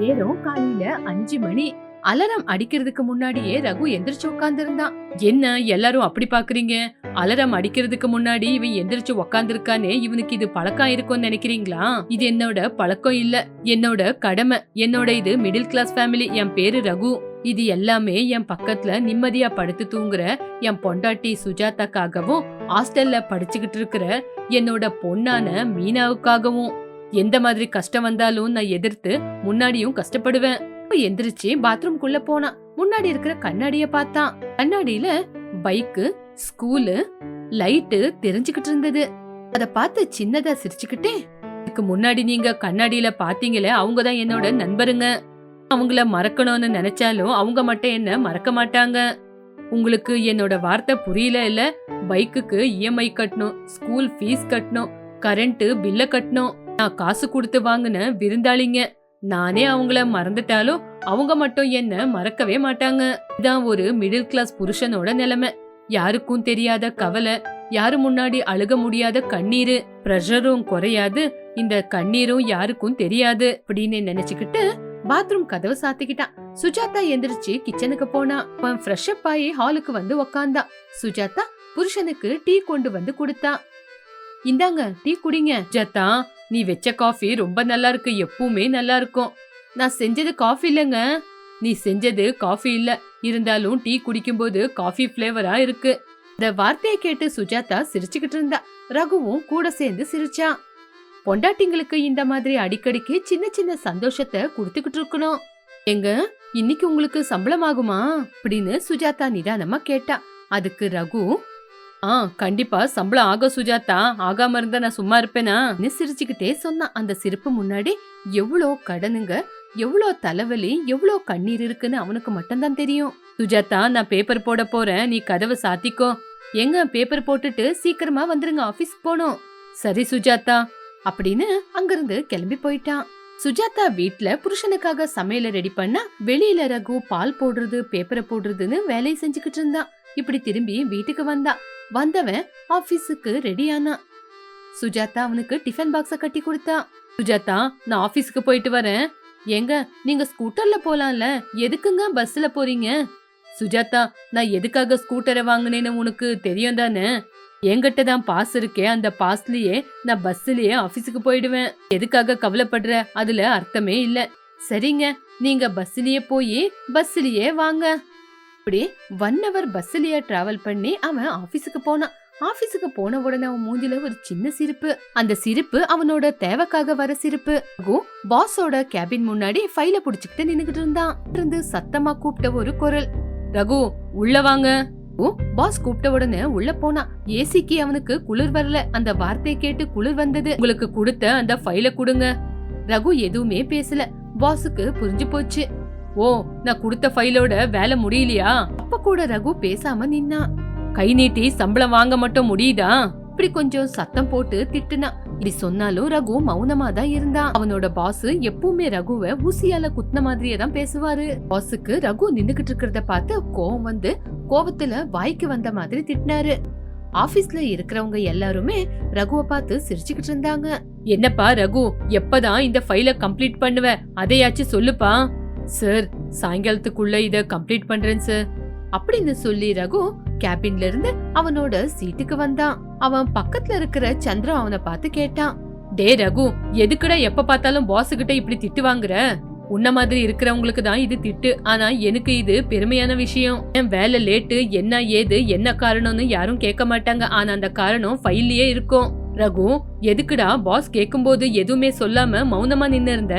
நேரம் காலையில 5 மணி. அலாரம் அடிக்கிறதுக்கு முன்னாடியே ரகு எந்திரிச்சு உட்கார்ந்து இருந்தான். என்ன எல்லாரும் அப்படி பாக்குறீங்க? அலாரம் அடிக்கிறதுக்கு முன்னாடி இவன் எந்திரிச்சு உட்கார்ந்துருக்கானே, இவனுக்கு இது பழக்கம் இருக்கும்னு நினைக்கிறீங்களா? இது என்னோட பழக்கம் இல்ல, என்னோட கடமை. என்னோட இது மிடில் கிளாஸ் ஃபேமிலி. என் பேரு ரகு. இது எல்லாமே என் பக்கத்துல நிம்மதியா படுத்து தூங்குற என் பொண்டாட்டி சுஜாதாக்காகவும், ஹாஸ்டல்ல படிச்சுக்கிட்டு இருக்கிற என்னோட பொண்ணான மீனாவுக்காகவும். எந்த மாதிரி கஷ்டம் வந்தாலும் நான் எதிர்த்து முன்னாடியும் கஷ்டப்படுவேன். எந்திரிச்சு பாத்ரூம்குள்ள போனா முன்னாடி இருக்கிற கண்ணாடிய பார்த்தான். கண்ணாடியில பைக்கு, ஸ்கூலு, லைட்டு தெரிஞ்சுக்கிட்டு இருந்தது. அத பார்த்து சின்னதா சிரிச்சுக்கிட்டே, இதுக்கு முன்னாடி நீங்க கண்ணாடியில பாத்தீங்களே, அவங்கதான் என்னோட நண்பருங்க. அவங்கள மறக்கணும்னு நினைச்சாலும் அவங்க மட்டும் என்ன மறக்க மாட்டாங்க. உங்களுக்கு என்னோட வார்த்தை புரியல இல்ல? பைக்குக்கு இஎம்ஐ கட்டணும், ஸ்கூல் ஃபீஸ் கட்டணும், கரண்ட் பில்ல கட்டணும். நான் காசு கொடுத்து வாங்கின விருந்தாளிங்க. நானே அவங்கள மறந்துட்டாலும் அவங்க மட்டும் என்ன மறக்கவே மாட்டாங்க. இதான் ஒரு மிடில் கிளாஸ் புருஷனோட நிலைமை. யாருக்கும் தெரியாத கவலை, யாரு முன்னாடி அழுக முடியாத கண்ணீரு, பிரஷரும் குறையாது, இந்த கண்ணீரும் யாருக்கும் தெரியாது அப்படின்னு நினைச்சுக்கிட்டு பாத்ரூம் கதவை சாத்திக்கிட்டான். சுஜாதா எந்திரிச்சு கிச்சனுக்கு போனா. அவன் ஃப்ரெஷ் அப் ஆகி ஹாலுக்கு வந்து உக்காந்தா. சுஜாதா புருஷனுக்கு டீ கொண்டு வந்து கொடுத்தா. இந்தாங்க டீ குடிங்க. சுஜாதா, நீ வச்ச காஃபி ரொம்ப நல்லா இருக்கு, எப்பவுமே நல்லா இருக்கும். நான் செஞ்சது காஃபி இல்லங்க. நீ செஞ்சது காஃபி இல்ல, இருந்தாலும் டீ குடிக்கும்போது காஃபி ஃபிளேவரா இருக்கு. இந்த வார்த்தையை கேட்டு சுஜாதா சிரிச்சுக்கிட்டு இருந்தா. ரகுவும் கூட சேர்ந்து சிரிச்சான். பொண்டாட்டிங்களுக்கு இந்த மாதிரி அடிக்கடிக்கு சின்ன சின்ன சந்தோஷத்தை கொடுத்துக்கிட்டு இருக்கணும். எங்க இன்னைக்கு உங்களுக்கு சம்பளம் ஆகுமா அப்படின்னு சுஜாதா நிதானமா கேட்டா. அதுக்கு ரகு, கண்டிப்பா சம்பளம் ஆகும் சுஜாதா, ஆகாம இருந்தா நான் சும்மா இருப்பேனா சிரிச்சுக்கிட்டே சொன்னான். அந்த சிரிப்பு முன்னாடி எவ்வளோ கடனுங்க, எவ்வளோ தலைவலி, எவ்வளோ கண்ணீர் இருக்குன்னு அவனுக்கு மட்டும்தான் தெரியும். சுஜாதா, நான் பேப்பர் போட போறேன், நீ கதவை சாத்திக்கோ. எங்க பேப்பர் போட்டுட்டு சீக்கிரமா வந்துருங்க, ஆபீஸ்க்கு போனோம். சரி சுஜாதா அப்படின்னு அங்கிருந்து கிளம்பி போயிட்டான். சுஜாதா வீட்ல புருஷனுக்காக சமையல ரெடி பண்ணா, வெளியில ரகு பால் போடுறது, பேப்பரை போடுறதுன்னு வேலையை செஞ்சுக்கிட்டு இருந்தான். இப்படி திரும்பி வீட்டுக்கு வந்தவன் ஆபீஸுக்கு ரெடியானா. சுஜாதா அவனுக்கு டிஃபன் பாக்ஸ கட்டி கொடுத்தா. சுஜாதா, நான் ஆபீஸ்க்கு போயிட்டு வரேன். ஏங்க நீங்க ஸ்கூட்டர்ல போலாம்ல, எதுக்குங்க பஸ்ல போறீங்க? சுஜாதா, நான் எதுக்காக ஸ்கூட்டரை வாங்கினேன்னு உனக்கு தெரியும் தானே? என்கிட்ட தான் பாஸ் இருக்கே, அந்த பாஸ்லயே நான் பஸ்லயே ஆபீஸுக்கு போயிடுவேன். எதுக்காக கவலைப்படுற? அதுல அர்த்தமே இல்ல. சரிங்க, நீங்க பஸ்லயே போய் பஸ்லயே வாங்க. இப்படி 1 hour பஸ்லயே டிராவல் பண்ணி அவன் ஆபீஸுக்கு போனான். ஆபீஸுக்கு போன உடனே அவன் மூஞ்சில ஒரு சின்ன சிரிப்பு. அந்த சிரிப்பு அவனோட தேவைக்காக வர சிரிப்பு. பாஸோட கேபின் முன்னாடி ஃபைல புடிச்சுக்கிட்டு நின்னுகிட்டு இருந்தான். இருந்து சத்தமா கூப்பிட்ட ஒரு குரல், ரகு உள்ள வாங்க. பாஸ் கூப்பிட்ட உடனே உள்ள போனா. ஏசிக்கு அவனுக்கு குளிர் வரல. அந்த வார்த்தையை கேட்டு குளிர் வந்தது. உங்களுக்கு கொடுத்த அந்த ஃபைல கொடுங்க. ரகு எதுவுமே பேசல. பாஸுக்கு புரிஞ்சு போச்சு. ஓ, நான் கொடுத்த ஃபைலோட வேலை முடியலையா? அப்ப கூட ரகு பேசாம நின்னா. கை நீட்டி சம்பளம் வாங்க மட்டும் முடியுதா? இப்படி கொஞ்சம் சத்தம் போட்டு திட்டுனா. இப்படி சொன்னாலும் ரகு மௌனமா தான் இருந்தான். அவனோட பாஸ் எப்பவுமே ரகுவை ஊசியால குத்துன மாதிரியே தான் பேசுவாரு. பாஸுக்கு ரகு நின்னுகிட்டு இருக்கிறத பார்த்து கோவம் வந்து கோவத்துல வாய்க்கு வந்த மாதிரி திட்டினாரு. ஆபீஸ்ல இருக்கிறவங்க எல்லாருமே ரகுவை பார்த்து சிரிச்சுக்கிட்டு இருந்தாங்க. என்னப்பா ரகு, எப்பதான் இந்த ஃபைல கம்ப்ளீட் பண்ணுவ? அதையாச்சும் சொல்லுப்பா. சார், சாயங்காலத்துக்குள்ள இத கம்ப்ளீட் பண்றேன் சார் அப்படின்னு சொல்லி ரகு கேபின்ல இருந்து அவனோட சீட்டுக்கு வந்தான். அவன் பக்கத்துல இருக்கிற சந்திரா அவனை பார்த்து கேட்டான். டே ரகு, எதுக்குடா எப்ப பார்த்தாலும் பாஸ் கிட்ட இப்படி திட்டு வாங்குற? உன்ன மாதிரி இருக்கிறவங்களுக்கு தான் இது திட்டு, ஆனா எனக்கு இது பெருமையான விஷயம். என் வேலை லேட்டு, என்ன ஏது என்ன காரணம்னு யாரும் கேட்க மாட்டாங்க, ஆனா அந்த காரணம் ஃபைல்லயே இருக்கும். ரகு, எதுக்குடா பாஸ் கேக்கும்போது எதுவுமே சொல்லாம மௌனமா நின்னு இருந்த?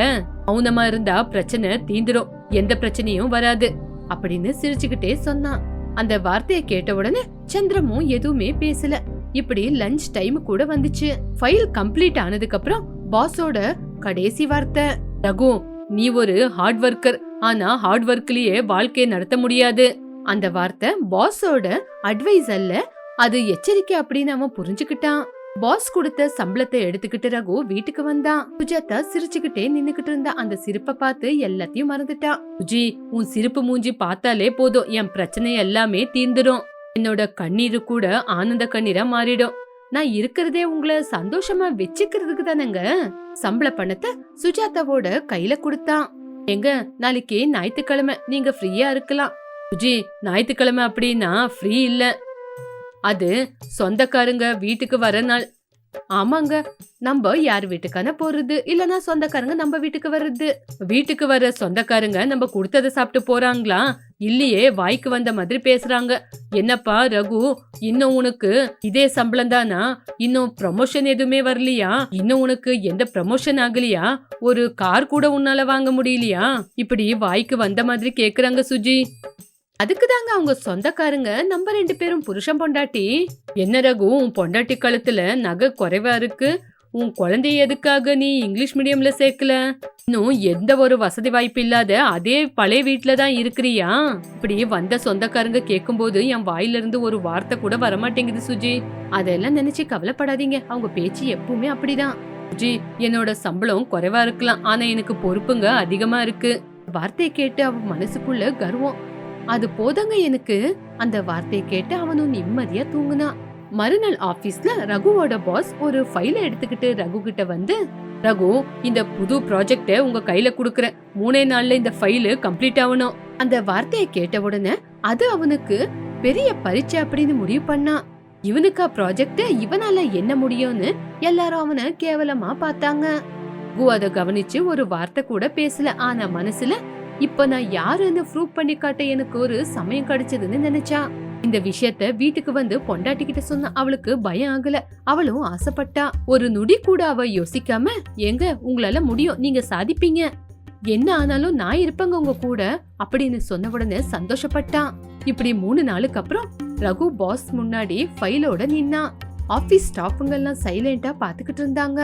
மௌனமா இருந்தா பிரச்சனை தீந்துரும், எந்த பிரச்சனையும் வராது அப்படின்னு சிரிச்சுக்கிட்டே சொன்னான். அந்த வார்த்தையை கேட்ட உடனே சந்திரமும் எதுவுமே பேசல. இப்படி லஞ்ச் டைம் கூட வந்துச்சு. ஃபைல் கம்ப்ளீட் ஆனதுக்கு அப்புறம் பாஸோட கடைசி வார்த்தை, ரகு நீ ஒரு ஹார்ட் ஒர்க்கர், ஆனா ஹார்ட் ஒர்க்லயே வாழ்க்கையை நடத்த முடியாது. அந்த வார்த்தை பாஸோட அட்வைஸ் அல்ல, அது எச்சரிக்கை அப்படின்னு அவன் புரிஞ்சுக்கிட்டான். பாஸ் கொடுத்த சம்பளத்தை எடுத்துக்கிட்டு ரகு வீட்டுக்கு வந்தான். சுஜாதா சிரிச்சுக்கிட்டே நின்னுகிட்டு இருந்தா. அந்த சிரிப்பை பார்த்து எல்லாத்தையும் மறந்துட்டான். சுஜி, உன் சிரிப்பு மூஞ்சி பார்த்தாலே போதும், என் பிரச்சனை எல்லாமே தீர்ந்துடும். என்னோட கண்ணீரு கூட ஆனந்த கண்ணீரா மாறிடும். நான் இருக்கிறதே உங்களை சந்தோஷமா வச்சுக்கிறதுக்கு தானங்க. சம்பள பணத்தை சுஜாதாவோட கையில கொடுத்தான். எங்க நாளைக்கு ஞாயிற்றுக்கிழமை, நீங்க ஃப்ரீயா இருக்கலாம். சுஜி, ஞாயிற்றுக்கிழமை அப்படின்னா ஃப்ரீ இல்ல. அது சொந்தக்காரங்க வீட்டுக்கு வர நாள். ஆமாங்க, நம்ம யார் வீட்டுக்கான போறது, இல்லனா சொந்தக்காரங்க நம்ம வீட்டுக்கு வர்றது. வீட்டுக்கு வர சொந்தக்காரங்க நம்ம கொடுத்ததை சாப்பிட்டு போறாங்களா, இல்லையே வாய்க்கு வந்த மாதிரி பேசுறாங்க. என்னப்பா ரகு, இன்னும் உனக்கு இதே சம்பளம் தானா? இன்னும் ப்ரமோஷன் எதுவுமே வரலையா? இன்னும் உனக்கு எந்த ப்ரமோஷன் ஆகலையா? ஒரு கார் கூட உன்னால வாங்க முடியலையா? இப்படி வாய்க்கு வந்த மாதிரி கேக்குறாங்க சுஜி. அதுக்கு தாங்க அவங்க சொந்தக்காரங்க நம்ம 2 பேரும் புருஷன் பொண்டாட்டி. என்ன ரகு, உன் பொண்டாட்டி கழுத்துல நகை குறைவா இருக்கு, உன் குழந்தைய எதுக்காக நீ இங்கிலீஷ் மீடியம்ல சேர்க்கல? இன்னும் எந்த ஒரு வசதி வாய்ப்பு இல்லாத அதே பழைய வீட்டுல தான் இருக்கிறியா? இப்படி வந்த சொந்தக்காரங்க கேட்கும்போது என் வாயில இருந்து ஒரு வார்த்தை கூட வரமாட்டேங்குது சுஜி. அதெல்லாம் நினைச்சு கவலைப்படாதீங்க, அவங்க பேச்சு எப்பவுமே அப்படிதான். சுஜி, என்னோட சம்பளம் குறைவா இருக்கலாம், ஆனா எனக்கு பொறுப்புங்க அதிகமா இருக்கு. வார்த்தையை கேட்டு அவ மனசுக்குள்ள கர்வம். அது போதங்க எனக்கு. அந்த வார்த்தையை கேட்டு அவனும் நிம்மதியா தூங்குனான். மறுநாள் ஆபீஸ்ல ரகுவோட பாஸ் ஒரு ஃபைலை எடுத்துக்கிட்டு ரகு கிட்ட வந்து, ரகு, இந்த புது ப்ராஜெக்ட உங்க கையில குடுக்கறேன், 3 நாள்ல இந்த ஃபைல் கம்ப்ளீட் ஆகணும். அந்த வார்த்தையை கேட்ட உடனே அது அவனுக்கு பெரிய பரீட்சை அப்படின்னு முடிவு பண்ணான். இவனுக்கா ப்ராஜெக்ட், இவனால என்ன முடியும்னு எல்லாரும் அவனை கேவலமா பார்த்தாங்க. ரகு அதை கவனிச்சு ஒரு வார்த்தை கூட பேசல. ஆனா மனசுல, இப்ப நான் யாருன்னு ப்ரூவ் பண்ணி காட்ட எனக்கு ஒரு சமயம் கிடைச்சதுன்னு நினைச்சா. இந்த விஷயத்த வீட்டுக்கு வந்து பொண்டாட்டி கிட்ட சொன்னா அவளுக்கு பயம் ஆகல. அவளும் ஆசைப்பட்டா. ஒரு நொடி கூட அவ யோசிக்காம, எங்க உங்களால முடியும், நீங்க சாதிப்பீங்க, என்ன ஆனாலும் நான் இருப்பேங்க உங்க கூட அப்படின்னு சொன்ன உடனே சந்தோஷப்பட்டான். இப்படி 3 நாளுக்கு அப்புறம் ரகு பாஸ் முன்னாடி ஃபைலோட நின்னா. ஆபீஸ் ஸ்டாஃபுங்க எல்லாம் சைலண்டா பாத்துக்கிட்டு இருந்தாங்க.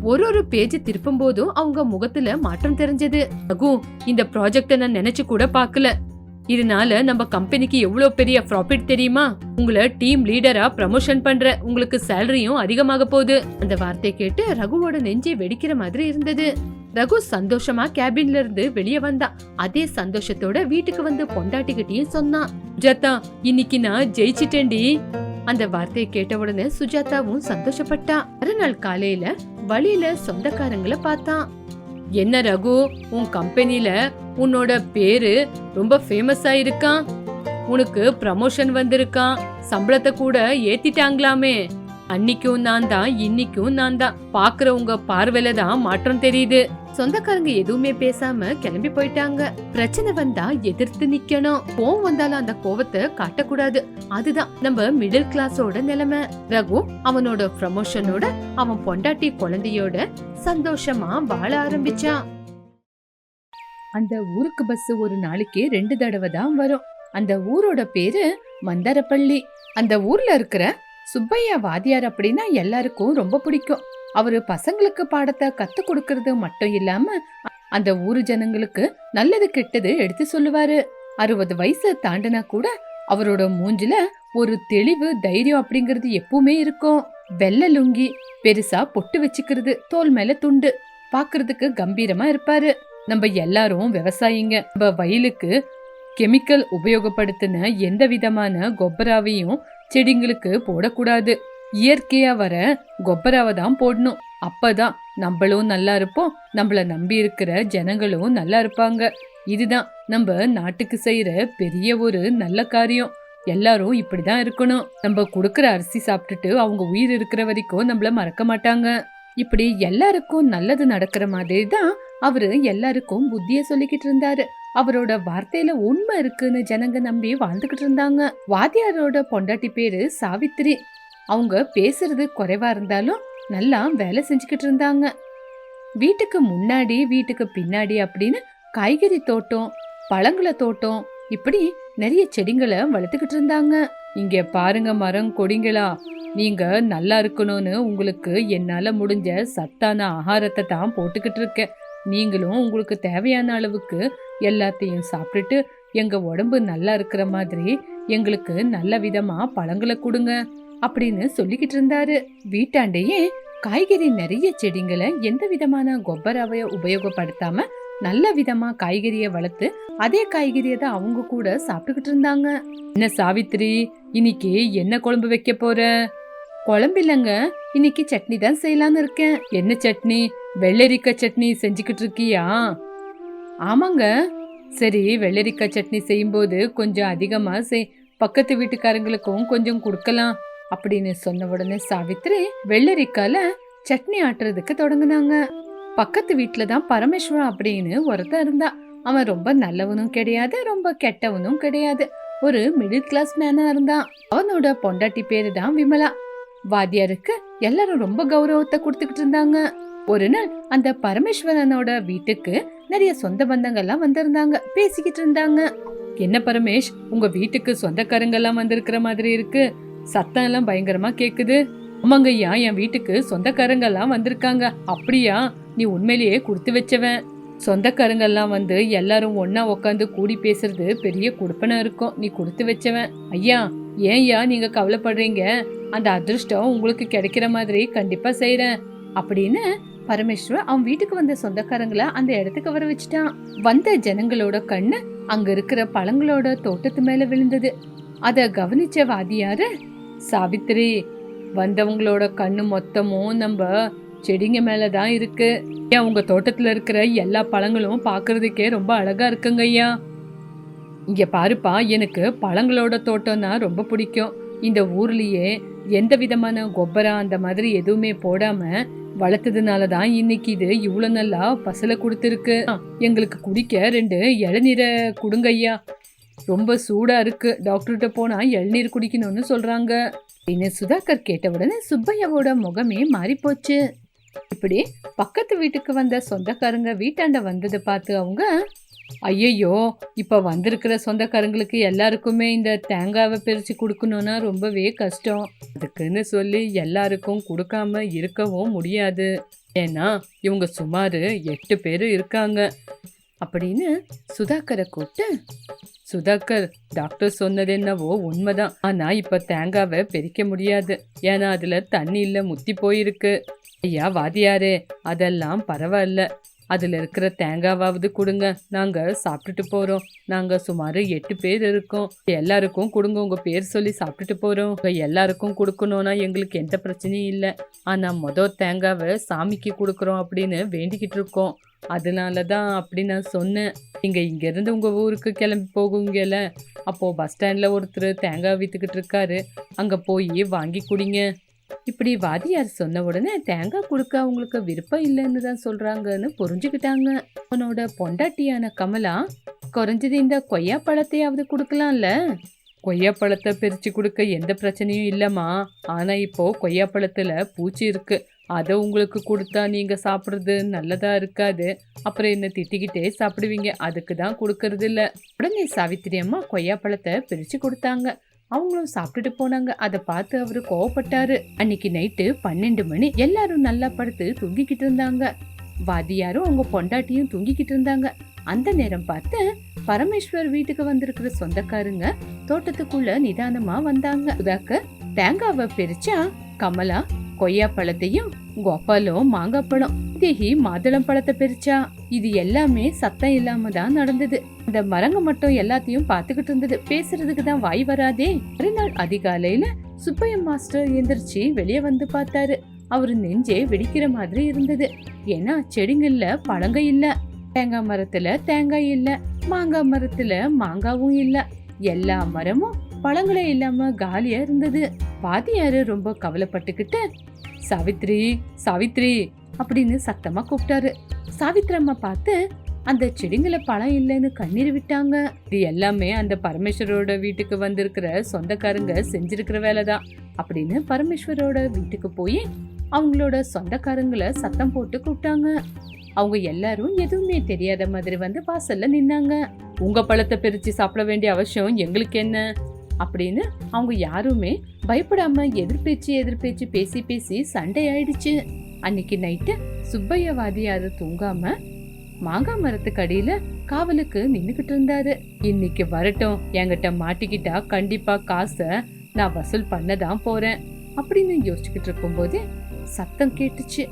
ஒரு பேஜ் திருப்பும் போதும் அவங்க முகத்துல மாற்றம் தெரிஞ்சது. ரகு, இந்த ப்ராஜெக்ட நான் நினைச்சு கூட பாக்கல. இதனால நம்ம கம்பெனிக்கு எவ்வளவு பெரிய ப்ராஃபிட் தெரியுமா? உங்களை டீம் லீடரா ப்ரமோஷன் பண்ற, உங்களுக்கு சேலரியும் அதிகமாக போகுது. அந்த வார்த்தை கேட்டு ரகுவோட நெஞ்சே வெடிக்கிற மாதிரி இருந்தது. ரகு சந்தோஷமா கேபின்ல இருந்து வெளியே வந்தா. அதே சந்தோஷத்தோட வீட்டுக்கு வந்து பொண்டாட்டிகிட்டயும் சொன்னான், சுஜாதா, இன்னைக்கு நான் ஜெயிச்சிட்டேன்டி. அந்த வார்த்தையை கேட்ட உடனே சுஜாதாவும் சந்தோஷப்பட்டா. மறுநாள் காலையில வழியில சொந்தக்காரங்களை பார்த்தான். என்ன ரகு, உன் கம்பெனில உன்னோட பேரு ரொம்ப ஃபேமஸ் ஆயிருக்கான், உனக்கு ப்ரமோஷன் வந்திருக்கான், சம்பளத்தை கூட ஏத்திட்டாங்களாமே. அன்னைக்கும் நான் தான், இன்னைக்கும் நான் தான். பாக்குற உங்க பார்வையில தான் மாற்றம் தெரியுது. சொந்தக்காரங்க எதுவுமே பேசாம கிளம்பி போயிட்டாங்க. பிரச்சனை வந்தா எதிர்த்து நிக்கணும், கோவம் வந்தாலும் அந்த கோவத்தை காட்டக்கூடாது. அதுதான் நம்ம மிடில் கிளாஸோட நிலைமை. ரகு அவனோட ப்ரமோஷனோட அவன் பொண்டாட்டி குழந்தையோட சந்தோஷமா வாழ ஆரம்பிச்சான். அந்த ஊருக்கு பஸ் ஒரு நாளைக்கு 2 தடவை தான் வரும். அந்த ஊரோட பேரு மந்தாரப்பள்ளி. அந்த ஊர்ல இருக்கிற சுப்பையா வாத்தியார் அப்படின்னா எல்லாருக்கும் ரொம்ப பிடிக்கும். அவரு பசங்களுக்கு பாடத்தை கத்து கொடுக்கறது மட்டும் இல்லாம அந்த ஊரு ஜனங்களுக்கு நல்லது கெட்டது எடுத்து சொல்லுவாரு. 60 வயசு தாண்டினா கூட அவரோட மூஞ்சில ஒரு தெளிவு, தைரியம் அப்படிங்கறது எப்பவுமே இருக்கும். வெள்ளை லுங்கி, பெருசா பொட்டு வச்சுக்கிறது, தோல் மேல துண்டு, பாக்குறதுக்கு கம்பீரமா இருப்பாரு. நம்ம எல்லாரும் விவசாயிங்க. நம்ம வயலுக்கு கெமிக்கல் உபயோகப்படுத்தின எந்த விதமான கொப்பராவையும் செடிங்களுக்கு போடக்கூடாது. இயற்கையா வர கொப்பராவை தான் போடணும். அப்பதான் நம்மளும் நல்லா இருப்போம், நம்மள நம்பி இருக்கிற ஜனங்களும் நல்லா இருப்பாங்க. இதுதான் நம்ம நாட்டுக்கு செய்யற பெரிய ஒரு நல்ல காரியம். எல்லாரும் இப்படிதான் இருக்கணும். நம்ம கொடுக்கற அரிசி சாப்பிட்டுட்டு அவங்க உயிர் இருக்கிற வரைக்கும் நம்மள மறக்க மாட்டாங்க. இப்படி எல்லாருக்கும் நல்லது நடக்கிற மாதிரி தான் அவரு எல்லாருக்கும் புத்திய சொல்லிக்கிட்டு இருந்தாரு. அவரோட வார்த்தையில உண்மை இருக்குன்னு ஜனங்க நம்பி வாழ்ந்துகிட்டு இருந்தாங்க. வாத்தியாரோட பொண்டாட்டி பேரு சாவித்திரி. அவங்க பேசுறது குறைவா இருந்தாலும் நல்லா வேலை செஞ்சுக்கிட்டு இருந்தாங்க. வீட்டுக்கு முன்னாடி, வீட்டுக்கு பின்னாடி அப்படின்னு காய்கறி தோட்டம், பழங்கள தோட்டம், இப்படி நிறைய செடிங்களை வளர்த்துக்கிட்டு இருந்தாங்க. இங்க பாருங்க மரம் கொடிங்களா, நீங்க நல்லா இருக்கணும்னு உங்களுக்கு என்னால முடிஞ்ச சத்தான ஆகாரத்தை தான் போட்டுக்கிட்டு இருக்கேன். நீங்களும் உங்களுக்கு தேவையான அளவுக்கு எல்லாத்தையும் சாப்பிட்டுட்டு எங்க உடம்பு நல்லா இருக்கிற மாதிரி எங்களுக்கு நல்ல விதமா பழங்களை கொடுங்க அப்படின்னு சொல்லிக்கிட்டு இருந்தாரு. வீட்டாண்டையே காய்கறி நிறைய செடிங்களை எந்த விதமான கொப்பராவை உபயோகப்படுத்தாம நல்ல விதமா காய்கறிய வளர்த்து அதே காய்கறியை தான் அவங்க கூட சாப்பிட்டுக்கிட்டு இருந்தாங்க. என்ன சாவித்திரி, இன்னைக்கு என்ன குழம்பு வைக்க போற? குழம்பு இல்லைங்க, இன்னைக்கு சட்னி தான் செய்யலான்னு இருக்கேன். என்ன சட்னி? வெள்ளரிக்காய் சட்னி செஞ்சுக்கிட்டு இருக்கியா? ஆமாங்க. சரி, வெள்ளரிக்காய் சட்னி செய்யும்போது கொஞ்சம் அதிகமா பக்கத்து வீட்டுக்காரங்களுக்கும் கொஞ்சம் கொடுக்கலாம் அப்படின்னு சொன்ன உடனே சாவித்திரி வெள்ளரிக்கால சட்னி ஆட்டுறதுக்கு தொடங்குனாங்க. பக்கத்து வீட்டுல தான் பரமேஸ்வரன் அப்படின்னு ஒருத்தன் இருந்தா. அவன் ரொம்ப நல்லவனும் கிடையாது, ரொம்ப கெட்டவனும் கிடையாது. ஒரு மிடில் கிளாஸ் மேனா இருந்தான். அவனோட பொண்டாட்டி பேரு தான் விமலா. வாத்தியாருக்கு எல்லாரும் ரொம்ப கௌரவத்தை கொடுத்துக்கிட்டு இருந்தாங்க. ஒரு நாள் அந்த பரமேஸ்வரனோட வீட்டுக்கு நிறைய சொந்த பந்தங்கள்லாம் வந்திருந்தாங்க. பேசிக்கிட்டு இருந்தாங்க. என்ன பரமேஷ், உங்க வீட்டுக்கு சொந்தக்காரங்க எல்லாம் வந்திருக்கிற மாதிரி இருக்கு. சத்தம் எல்லாம் பயங்கரமா கேக்குது. ஆமாங்க ஐயா, என் வீட்டுக்கு சொந்தக்காரங்க எல்லாம் வந்திருக்காங்க. அப்படியா? நீ உண்மையிலேயே கொடுத்து வச்சவன். சொந்தக்காரங்க எல்லாம் வந்து எல்லாரும் ஒன்னா உக்காந்து கூடி பேசுறது பெரிய குடுப்பனா இருக்கும். நீ கொடுத்து வச்சவன். ஐயா, ஏன்யா நீங்க கவலைப்படுறீங்க? அந்த அதிர்ஷ்டம் உங்களுக்கு கிடைக்கிற மாதிரி கண்டிப்பா செய்யறேன் அப்படின்னு பரமேஸ்வர் அவன் வீட்டுக்கு வந்த சொந்தக்காரங்களை அந்த இடத்துக்கு வர வச்சுட்டான். வந்த ஜனங்களோட கண்ணு அங்க இருக்கிற பழங்களோட தோட்டத்து மேல விழுந்தது. அத கவனிச்ச வாதியாரு, சாவித்திரி, வந்தவங்களோட கண்ணு மொத்தமும் நம்ம செடிங்க மேலதான் இருக்கு. ஏன் உங்க தோட்டத்துல இருக்கிற எல்லா பழங்களும் பாக்குறதுக்கே ரொம்ப அழகா இருக்குங்க ஐயா. இங்க பாருப்பா, எனக்கு பழங்களோட தோட்டம்னா ரொம்ப பிடிக்கும். இந்த ஊர்லயே எந்த விதமான கொப்பரம் அந்த மாதிரி எதுவுமே போடாம வளர்த்ததுனாலதான் இன்னைக்கு இது இவ்வளவு நல்லா பசல கொடுத்துருக்கு. எங்களுக்கு குடிக்க 2 இளநீரை கொடுங்க ஐயா. ரொம்ப சூடா இருக்கு, டாக்டர்கிட்ட போனா இளநீர் குடிக்கணும்னு சொல்றாங்க. சுதாகர் கேட்ட உடனே சுப்பையாவோட முகமே மாறி போச்சு. இப்படி பக்கத்து வீட்டுக்கு வந்த சொந்தக்காரங்க வீட்டாண்ட வந்ததை பார்த்து அவங்க, ஐயையோ, இப்ப வந்திருக்கிற சொந்தக்காரங்களுக்கு எல்லாருக்குமே இந்த தேங்காவை பிரிச்சு கொடுக்கணும்னா ரொம்பவே கஷ்டம். அதுக்குன்னு சொல்லி எல்லாருக்கும் கொடுக்காம இருக்கவும் முடியாது. ஏன்னா இவங்க சுமார் 8 பேரு இருக்காங்க அப்படின்னு சுதாகரை கூப்பிட்டு, சுதாகர், டாக்டர் சொன்னது என்னவோ உண்மைதான். ஆனா இப்ப தேங்காவை பிரிக்க முடியாது. ஏன்னா அதுல தண்ணி இல்ல, முத்தி போயிருக்கு. ஐயா வாதியாரே, அதெல்லாம் பரவாயில்ல. அதுல இருக்கிற தேங்காவாவது கொடுங்க, நாங்க சாப்பிட்டுட்டு போறோம். நாங்க சுமார் 8 பேர் இருக்கோம். எல்லாருக்கும் கொடுங்க, உங்க பேர் சொல்லி சாப்பிட்டுட்டு போறோம். எல்லாருக்கும் கொடுக்கணும்னா எங்களுக்கு எந்த பிரச்சனையும் இல்லை. ஆனா தேங்காவை சாமிக்கு கொடுக்கறோம் அப்படின்னு வேண்டிக்கிட்டு இருக்கோம். அதனாலதான் அப்படி நான் சொன்னேன். நீங்க இங்க இருந்து உங்க ஊருக்கு கிளம்பி போகுங்கல, அப்போ பஸ் ஸ்டாண்ட்ல ஒருத்தர் தேங்காய் வித்துக்கிட்டு இருக்காரு, அங்க போய் வாங்கி குடிங்க. இப்படி வாதியார் சொன்ன உடனே தேங்காய் கொடுக்க அவங்களுக்கு விருப்பம் இல்லைன்னு தான் சொல்றாங்கன்னு புரிஞ்சுக்கிட்டாங்க. அவனோட பொண்டாட்டியான கமலா, குறைஞ்சது இந்த கொய்யா பழத்தையாவது கொடுக்கலாம்ல. கொய்யா பழத்தை பிரிச்சு கொடுக்க எந்த பிரச்சனையும் இல்லம்மா. ஆனா இப்போ கொய்யா பழத்துல பூச்சி இருக்கு. அதை உங்களுக்கு கொடுத்தா நீங்க சாப்பிடுறது நல்லதா இருக்காது. அப்புறம் என்ன திட்டிக்கிட்டே சாப்பிடுவீங்க. அதுக்கு தான் கொடுக்கறது இல்ல. உடனே சாவித்திரி அம்மா கொய்யா பழத்தை பிரிச்சு கொடுத்தாங்க. அவங்களும் சாப்பிட்டுட்டு போனாங்க. அதை பார்த்து அவரு கோவப்பட்டாரு. அன்னைக்கு நைட்டு 12 மணி. எல்லாரும் நல்லா படுத்து தூங்கிக்கிட்டு இருந்தாங்க. வாதியாரும் அவங்க பொண்டாட்டியும் தூங்கிக்கிட்டு இருந்தாங்க. அந்த நேரம் பார்த்து பரமேஸ்வர் வீட்டுக்கு வந்திருக்கிற சொந்தக்காரங்க தோட்டத்துக்குள்ள நிதானமா வந்தாங்க. சுதாகர் தேங்காவை பிரிச்சா, கமலா கொய்யா பழத்தையும், கோபாலும் மாங்காய் பழம், தேகி மாதுளம் பழத்தை பிரிச்சா. இது எல்லாமே சத்தம் இல்லாம தான் நடந்தது. இந்த மரங்க மட்டும் எல்லாத்தையும் பாத்துக்கிட்டு இருந்தது. பேசுறதுக்கு தான் வாய் வராதே. மறுநாள் அதிகாலையில சுப்பையா மாஸ்டர் எந்திரிச்சு வெளியே வந்து பார்த்தாரு. அவரு நெஞ்சே வெடிக்கிற மாதிரி இருந்தது. ஏன்னா செடிங்கள்ல பழங்க இல்ல, தேங்காய் மரத்துல தேங்காய் இல்ல, மாங்காய் மரத்துல மாங்காவும் இல்ல. எல்லா மரமும் பழங்களே இல்லாம காலியா இருந்தது. வாதியாரு ரொம்ப கவலைப்பட்டுக்கிட்டு, சாவித்ரி, சாவித்ரி அப்படின்னு சத்தமா கூப்பிட்டாரு. சாவித்ரி அம்மா பார்த்து அந்த செடிங்கள பழம் இல்லைன்னு கண்ணீர் விட்டாங்க. இது எல்லாமே அந்த பரமேஸ்வரோட வீட்டுக்கு வந்திருக்கிற சொந்தக்காரங்க செஞ்சிருக்கிற வேலைதான் அப்படின்னு பரமேஸ்வரோட வீட்டுக்கு போய் அவங்களோட சொந்தக்காரங்களை சத்தம் போட்டு கூப்பிட்டாங்க. அவங்க எல்லாரும் எதுவுமே தெரியாத மாதிரி வந்து வாசல்ல நின்னாங்க. உங்க பழத்தை பிரிச்சு சாப்பிட வேண்டிய அவசியம் எங்களுக்கு என்ன அப்படின்னு அவங்க யாருமே பயப்படாம எதிர்பேச்சு பேசி பேசி சண்டை ஆயிடுச்சு. அன்னைக்கு நைட்டு சுப்பையா வாதியாரு தூங்காம மாங்காய் மரத்துக்கு அடியில காவலுக்கு நின்னுகிட்டு இருந்தாரு. இன்னைக்கு வரட்டும், என்கிட்ட மாட்டிக்கிட்டா கண்டிப்பா காசை நான் வசூல் பண்ணதான் போறேன் அப்படின்னு யோசிச்சுக்கிட்டு இருக்கும் போது சத்தம் கேட்டுச்சு.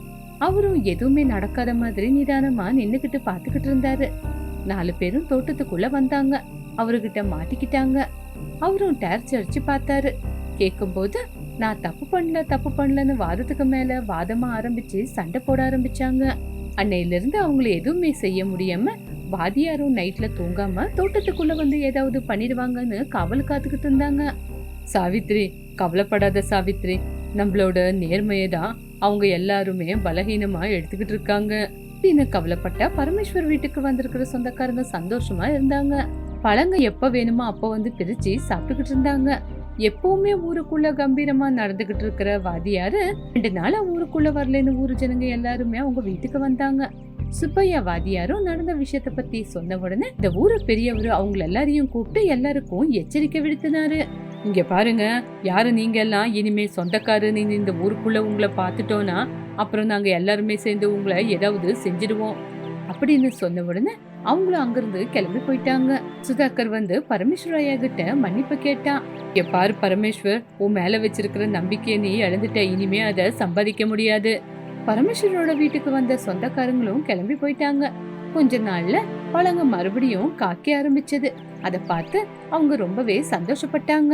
அவரும் எதுவுமே நடக்காத மாதிரி நிதானமா நின்னுகிட்டு பாத்துக்கிட்டு இருந்தாரு. 4 பேரும் தோட்டத்துக்குள்ள வந்தாங்க. அவர்கிட்ட மாட்டிக்கிட்டாங்க. அவரும் டார்ச் அடிச்சு பார்த்தாரு. கேட்கும்போது நான் தப்பு பண்ணலன்னு வாதத்துக்கு மேல வாதமா ஆரம்பிச்சு சண்டை போட ஆரம்பிச்சாங்க. அன்னையில இருந்து அவங்களை எதுவுமே செய்ய முடியாம வாதியாரும் நைட்ல தூங்காம தோட்டத்துக்குள்ள வந்து ஏதாவது பண்ணிடுவாங்கன்னு காவல் காத்துக்கிட்டு இருந்தாங்க. சாவித்ரி, கவலைப்படாத சாவித்ரி, நம்மளோட நேர்மையை தான் அவங்க எல்லாருமே பலகீனமா எடுத்துக்கிட்டு இருக்காங்க அப்படின்னு கவலைப்பட்ட பரமேஸ்வர் வீட்டுக்கு வந்திருக்கிற சொந்தக்காரங்க சந்தோஷமா இருந்தாங்க. பழங்க எப்ப வேணுமோ அப்ப வந்து பிரிச்சு சாப்பிட்டுக்கிட்டு இருந்தாங்க. எப்பவுமே ஊருக்குள்ள கம்பீரமா நடந்துகிட்டு இருக்கிற வாதியாரு 2 நாளா ஊருக்குள்ள வரலன்னு ஊரு ஜனங்க எல்லாருமே அவங்க வீட்டுக்கு வந்தாங்க. சுப்பையா வாதியாரும் நடந்த விஷயத்த பத்தி சொன்ன உடனே இந்த ஊரு பெரியவரு அவங்க எல்லாரையும் கூப்பிட்டு எல்லாருக்கும் எச்சரிக்கை விடுத்தினாரு. இங்க பாருங்க, யாரு நீங்க எல்லாம், இனிமே சொந்தக்காரன்னு இந்த ஊருக்குள்ள உங்களை பார்த்துட்டோம்னா அப்புறம் நாங்க எல்லாருமே சேர்ந்து உங்களை ஏதாவது செஞ்சிடுவோம் அப்படின்னு சொன்ன உடனே அவங்களும் அங்கிருந்து கிளம்பி போயிட்டாங்க. சுதாகர் வந்து பரமேஸ்வர் ஐயா கிட்ட மன்னிப்பு கேட்டான். இங்க பாரு பரமேஸ்வர், உன் மேல வச்சிருக்கிற நம்பிக்கையை நீ இழந்துட்ட, இனிமே அதை சம்பாதிக்க முடியாது. பரமேஸ்வரோட வீட்டுக்கு வந்த சொந்தக்காரங்களும் கிளம்பி போயிட்டாங்க. கொஞ்ச நாள்ல பழங்க மறுபடியும் காக்க ஆரம்பிச்சது. அதை பார்த்து அவங்க ரொம்பவே சந்தோஷப்பட்டாங்க.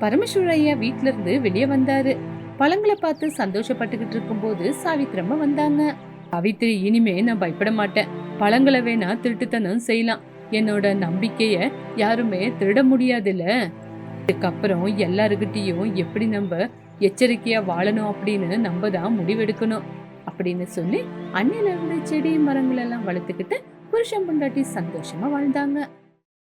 பரமேஸ்வர் ஐயா வீட்ல இருந்து வெளியே வந்தாரு. பழங்களை பார்த்து சந்தோஷப்பட்டுக்கிட்டு இருக்கும் போது சாவித்திரம்மா வந்தாங்க. சாவித்திரி, இனிமே நான் பயப்பட மாட்டேன். பழங்களை வேணா திருட்டுத்தனம் செய்யலாம், என்னோட நம்பிக்கைய யாருமே திருட முடியாதுல்ல. இதுக்கப்புறம் எல்லாருக்கிட்டையும் எப்படி நம்ம எச்சரிக்கையா வாழணும் அப்படின்னு நம்ம தான் முடிவெடுக்கணும் அப்படின்னு சொல்லி அன்னையில இருந்து செடி மரங்கள் எல்லாம் வளர்த்துக்கிட்டு புருஷன் பொண்டாட்டி சந்தோஷமா வாழ்ந்தாங்க.